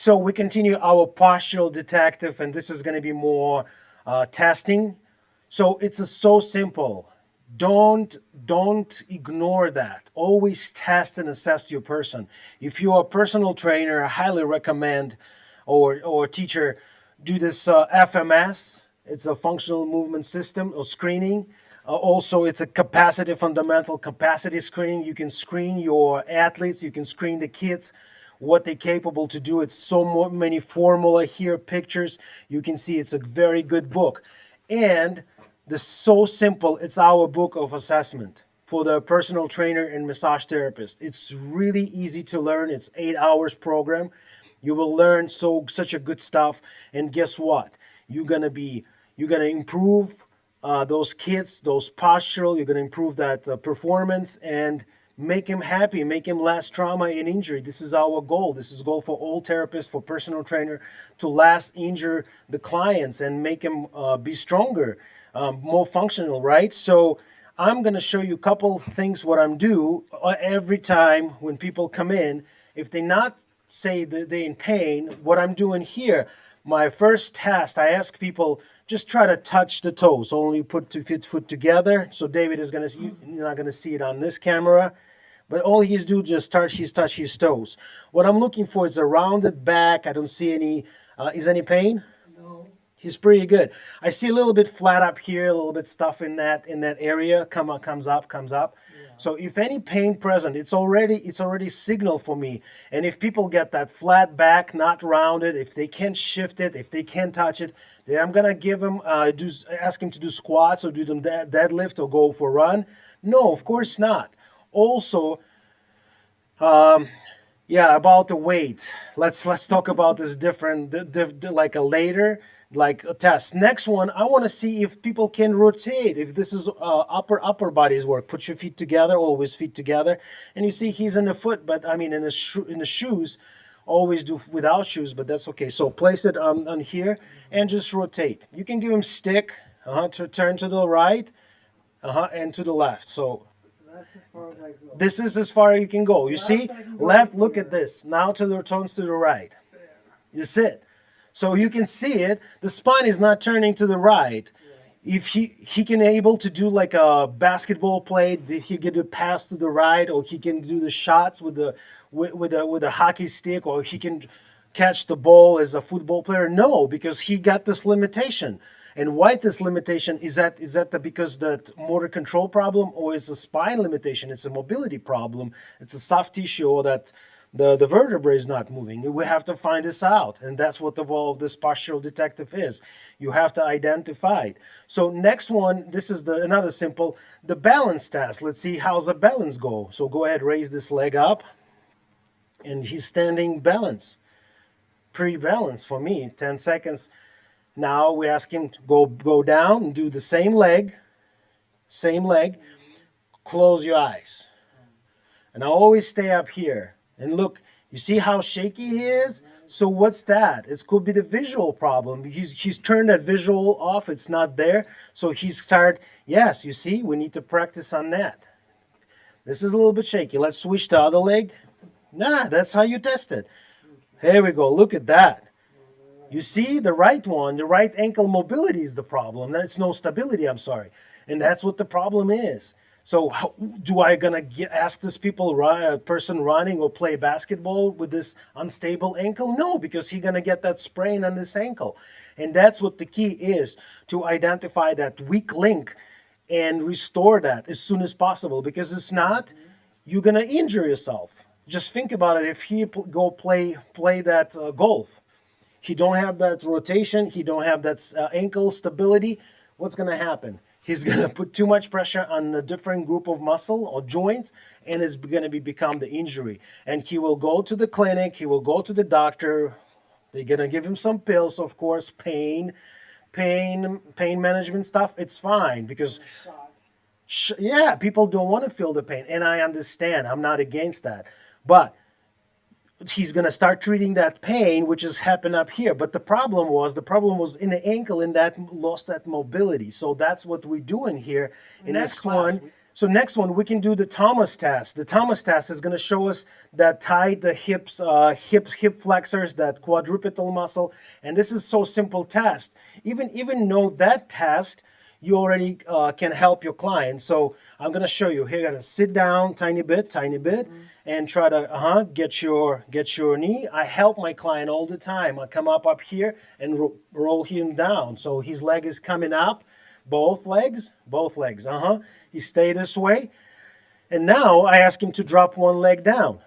So we continue our postural detective, and this is going to be more testing. So it's so simple. Don't don't ignore that. Always test and assess your person. If you're a personal trainer, I highly recommend, or teacher, do this FMS. It's a functional movement system or screening. Also, it's a capacity fundamental capacity screening. You can screen your athletes. You can screen the kids, what they're capable to do. It's so many formula here, pictures. You can see it's a very good book. And this so simple. It's our book of assessment for the personal trainer and massage therapist. It's really easy to learn. It's 8 hours program. You will learn such a good stuff. And guess what? You're gonna improve those kids, those postural. You're gonna improve that performance and make him happy, make him less trauma and injury. This is our goal. This is goal for all therapists, for personal trainer, to less injure the clients and make him be stronger, more functional, right? So I'm going to show you a couple things what I'm do every time when people come in. If they not say that they're in pain, what I'm doing here, my first test, I ask people just try to touch the toes. Only put 2 foot together. So David is going to see, you're not going to see it on this camera. But all he's do just touch his toes. What I'm looking for is a rounded back. I don't see any, is any pain? No. He's pretty good. I see a little bit flat up here, a little bit stuff in that area. Comes up. Yeah. So if any pain present, it's already signal for me. And if people get that flat back, not rounded, if they can't shift it, if they can't touch it, then I'm gonna give him ask him to do squats or do them deadlift or go for a run. No, of course not. Also, yeah, about the weight. Let's talk about this different, like a later, like a test. Next one, I want to see if people can rotate. If this is upper bodies work, put your feet together, always feet together, and you see he's in the foot, but I mean in the shoes. Always do without shoes, but that's okay. So place it on here and just rotate. You can give him stick to turn to the right, and to the left. So That's as far as I go. this is as far as you can go. You Left, see, I can go left. right Look here. at this. Now to the turns to the right. You sit. So you can see it. The spine is not turning to the right. If he can able to do like a basketball play, did he get a pass to the right, or he can do the shots with a hockey stick, or he can catch the ball as a football player? No, because he got this limitation. And why this limitation is because that motor control problem, or is a spine limitation? It's a mobility problem. It's a soft tissue, or that the vertebrae is not moving. We have to find this out, and that's what the role of this postural detective is. You have to identify it. So next one, this is another simple, the balance test. Let's see how's the balance go. So go ahead, raise this leg up, and he's standing balance, pre-balance for me. 10 seconds. Now we ask him to go down and do the same leg, close your eyes. And I always stay up here. And look, you see how shaky he is? So what's that? It could be the visual problem. He's turned that visual off. It's not there. So he's started, yes, you see, we need to practice on that. This is a little bit shaky. Let's switch the other leg. Nah, that's how you test it. Here we go. Look at that. You see, the right one, the right ankle mobility is the problem. That's no stability, I'm sorry. And that's what the problem is. So how, do I gonna ask this person running or play basketball with this unstable ankle? No, because he's gonna get that sprain on this ankle. And that's what the key is, to identify that weak link and restore that as soon as possible. Because it's not, you're gonna injure yourself. Just think about it. If he go play that golf, he don't have that rotation, he don't have that ankle stability, what's going to happen? He's going to put too much pressure on a different group of muscle or joints, and it's going to become the injury. And he will go to the clinic, he will go to the doctor, they're going to give him some pills, of course, pain management stuff. It's fine because yeah, people don't want to feel the pain, and I understand. I'm not against that. But he's going to start treating that pain, which has happened up here. But the problem was in the ankle, and that lost that mobility. So that's what we're doing here in Next this one. So next one, we can do the Thomas test. The Thomas test is going to show us that tight the hips, hip flexors, that quadrupetal muscle, and this is so simple test. Even know that test, you already can help your client. So I'm going to show you. Here, you got to sit down, tiny bit, and try to get your knee. I help my client all the time. I come up here and roll him down. So his leg is coming up. Both legs. He stay this way. And now I ask him to drop one leg down.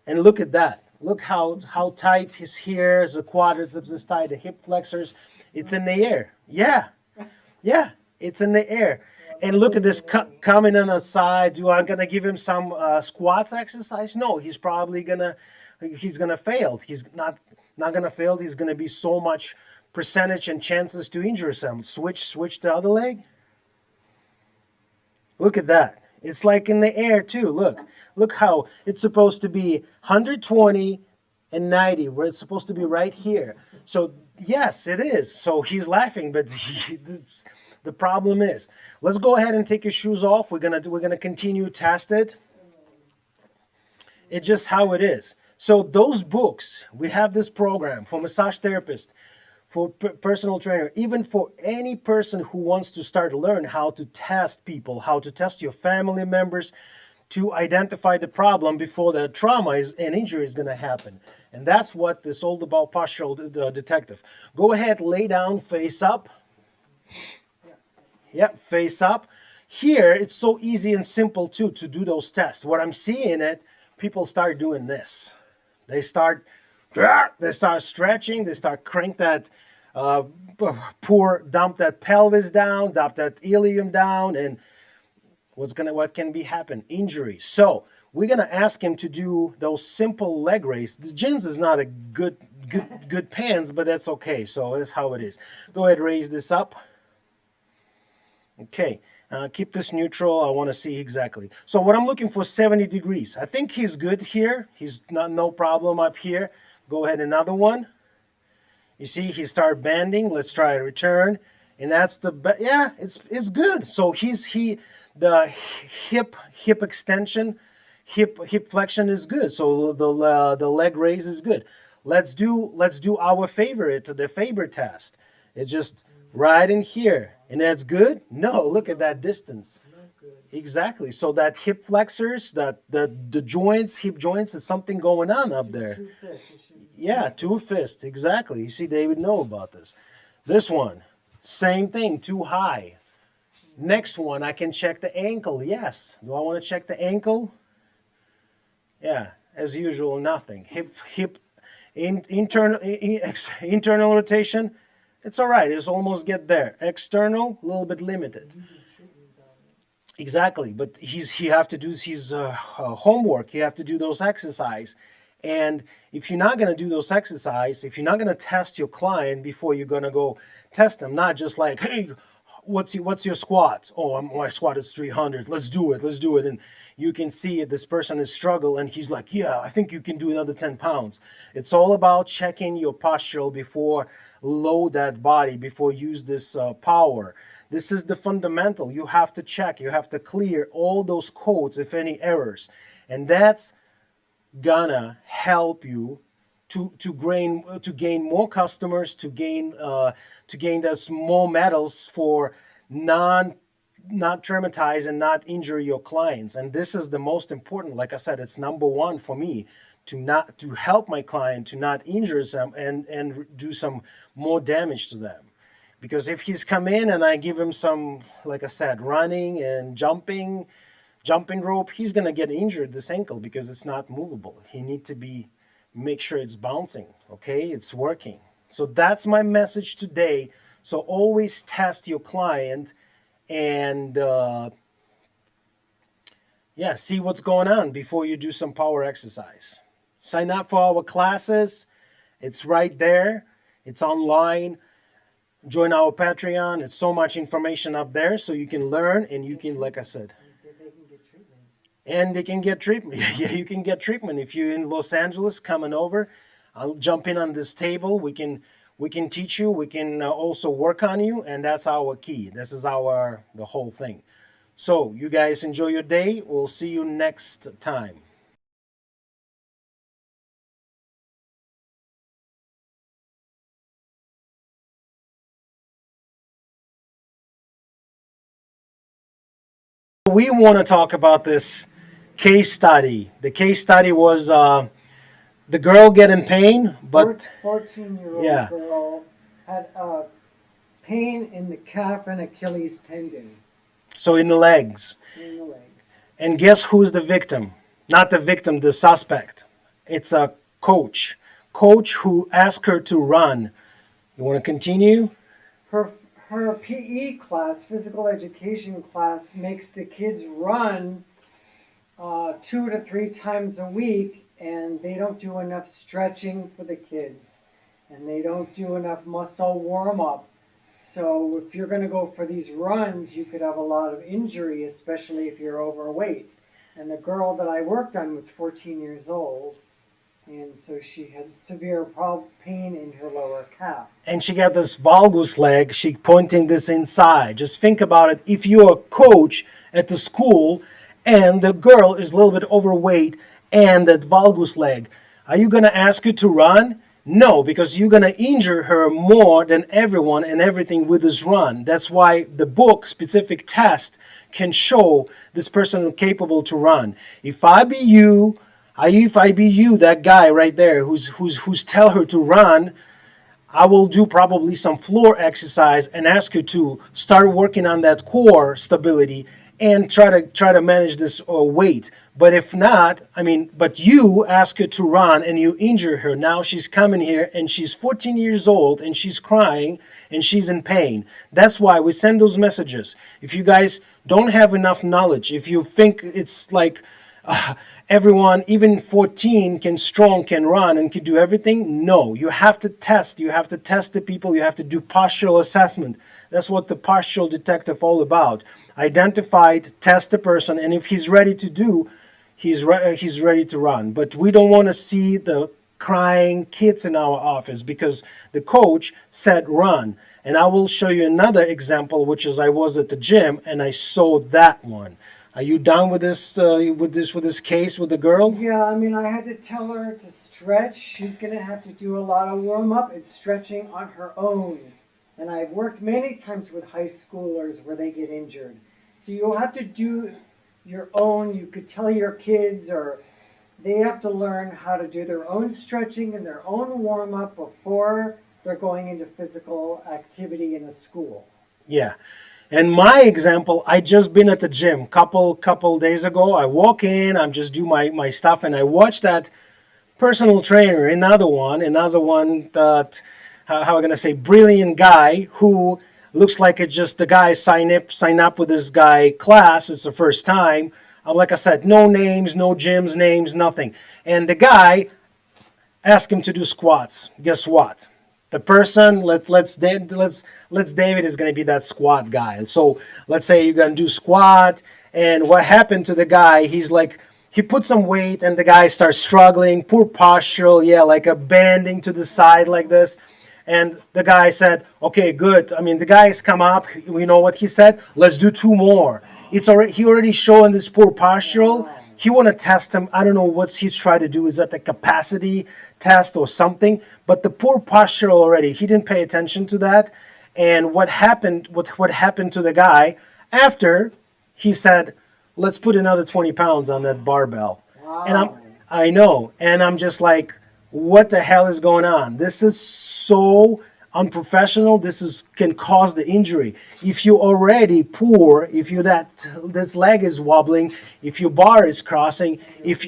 And look at that. Look how tight his here, the quadriceps is tight, the hip flexors. It's in the air. Yeah, it's in the air. And look at this coming on the side. Do I gonna give him some squats exercise? No, he's gonna fail. He's not gonna fail. He's gonna be so much percentage and chances to injure himself. Switch the other leg. Look at that. It's like in the air too. Look how it's supposed to be 120 and 90. Where it's supposed to be right here. So yes, it is. So he's laughing, but the problem is, let's go ahead and take your shoes off. We're gonna continue test it. It's just how it is. So those books, we have this program for massage therapist, for personal trainer, even for any person who wants to start learn how to test people, how to test your family members, to identify the problem before the trauma and injury is going to happen. And that's what this all about postural detective. Go ahead, lay down, face up. Yep, face up. Here, it's so easy and simple too to do those tests. What I'm seeing people start doing this. They start stretching, they start crank that, dump that pelvis down, dump that ilium down, and what can be happen? Injury. So we're gonna ask him to do those simple leg raises. The jeans is not a good pants, but that's okay. So that's how it is. Go ahead, raise this up. Okay. Keep this neutral. I want to see exactly. So what I'm looking for, 70 degrees. I think he's good here. He's no problem up here. Go ahead, another one. You see, he started bending. Let's try a return. And that's it's good. So the hip extension, hip flexion is good. So the leg raise is good. Let's do our favorite, the Faber test. It's just right in here. And that's good? No, look at that distance. Exactly. So that hip flexors, the joints, hip joints, is something going on up there. Yeah, 2 fists. Exactly. You see, they would know about this. This one, same thing, too high. Next one, I can check the ankle. Yes. Do I want to check the ankle? Yeah, as usual, nothing. Hip internal rotation. It's all right. It's almost get there. External, a little bit limited. Exactly. But he have to do his homework. He have to do those exercise. And if you're not going to do those exercise, if you're not going to test your client before you're going to go test them, not just like, hey, what's your squat? Oh, my squat is 300. Let's do it. And you can see this person is struggle, and he's like, yeah, I think you can do another 10 pounds. It's all about checking your postural before load that body, before use this power. This is the fundamental. You have to check. You have to clear all those codes, if any errors. And that's gonna help you to gain more customers, to gain those more medals for not traumatize and not injure your clients. And this is the most important. Like I said, it's number one for me, to help my client to not injure them and do some more damage to them. Because if he's come in and I give him some, like I said, running and jumping rope, he's gonna get injured this ankle because it's not movable. He need to make sure it's bouncing, okay? It's working. So that's my message today. So always test your client and see what's going on before you do some power exercise. Sign up for our classes. It's right there. It's online. Join our Patreon. It's so much information up there so you can learn and you can, like I said. And they can get treatment. Yeah, you can get treatment. If you're in Los Angeles coming over, I'll jump in on this table. We can teach you. We can also work on you. And that's our key. This is the whole thing. So you guys enjoy your day. We'll see you next time. We want to talk about this case study. The case study was the girl getting pain, but 14-year-old yeah, girl had pain in the calf and Achilles tendon so in the legs. in the legs. And guess who's the victim? Not the victim, the suspect. It's a coach. Coach who asked her to run. You want to continue? Her her PE class, physical education class, makes the kids run 2 to 3 times a week, and they don't do enough stretching for the kids, and they don't do enough muscle warm up. So if you're going to go for these runs, you could have a lot of injury, especially if you're overweight. And the girl that I worked on was 14 years old, and so she had severe pain in her lower calf. And she got this valgus leg. She pointing this inside. Just think about it. If you're a coach at the school and the girl is a little bit overweight and that valgus leg, are you going to ask her to run? No, because you're going to injure her more than everyone and everything with this run. That's why the book specific test can show this person capable to run. If I be you, that guy right there who's tell her to run, I will do probably some floor exercise and ask her to start working on that core stability and try to manage this weight. But if not, but you ask her to run and you injure her. Now she's coming here and she's 14 years old and she's crying and she's in pain. That's why we send those messages. If you guys don't have enough knowledge, if you think it's like everyone, even 14 can run and can do everything. No, you have to test. You have to test the people. You have to do postural assessment. That's what the postural detective all about. Identify, test the person, and if he's ready to do, he's ready to run. But we don't want to see the crying kids in our office because the coach said run. And I will show you another example, which is I was at the gym and I saw that one. Are you done with this case with the girl? Yeah, I had to tell her to stretch. She's going to have to do a lot of warm up and stretching on her own. And I've worked many times with high schoolers where they get injured. So you'll have to do your own. You could tell your kids, or they have to learn how to do their own stretching and their own warm up before they're going into physical activity in a school. Yeah. And my example, I just been at the gym couple days ago. I walk in, I'm just do my stuff, and I watch that personal trainer, another one that, how am I gonna say, brilliant guy who looks like it's just the guy sign up with this guy class. It's the first time. Like I said, no names, no gyms names, nothing. And the guy asked him to do squats. Guess what? The person, let's David is going to be that squat guy. So let's say you're going to do squat, and what happened to the guy? He's like, he put some weight, and the guy starts struggling, poor postural, like a bending to the side like this. And the guy said, okay, good. The guy's come up. You know what he said? Let's do 2 more. He already showing this poor postural. He want to test him. I don't know what he's trying to do. Is that the capacity test or something? But the poor postural already, he didn't pay attention to that. And what happened to the guy after he said, let's put another 20 pounds on that barbell. Wow. And I know. And I'm just like, what the hell is going on? This is so unprofessional. Can cause the injury. If you're already poor, if this leg is wobbling, if your bar is crossing, if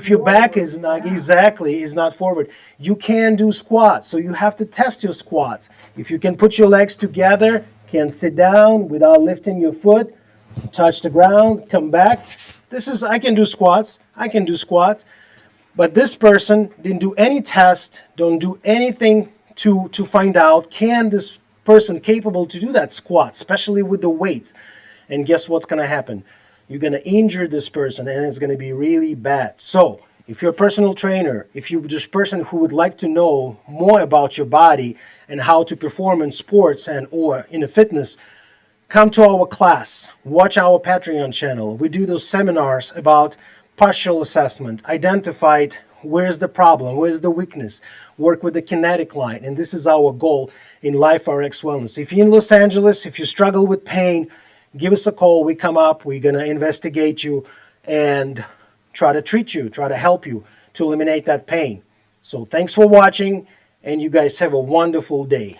your back is not forward, you can do squats. So you have to test your squats. If you can put your legs together, can sit down without lifting your foot, touch the ground, come back. I can do squats. But this person didn't do any test, don't do anything to find out, can this person capable to do that squat, especially with the weights. And guess what's going to happen? You're going to injure this person, and it's going to be really bad. So if you're a personal trainer, if you're just a person who would like to know more about your body and how to perform in sports and or in a fitness, come to our class, watch our Patreon channel. We do those seminars about postural assessment, identify where's the problem, where's the weakness, work with the kinetic line. And this is our goal in Life RX Wellness. If you're in Los Angeles, if you struggle with pain, give us a call. We come up, we're going to investigate you and try to treat you, try to help you to eliminate that pain. So thanks for watching, and you guys have a wonderful day.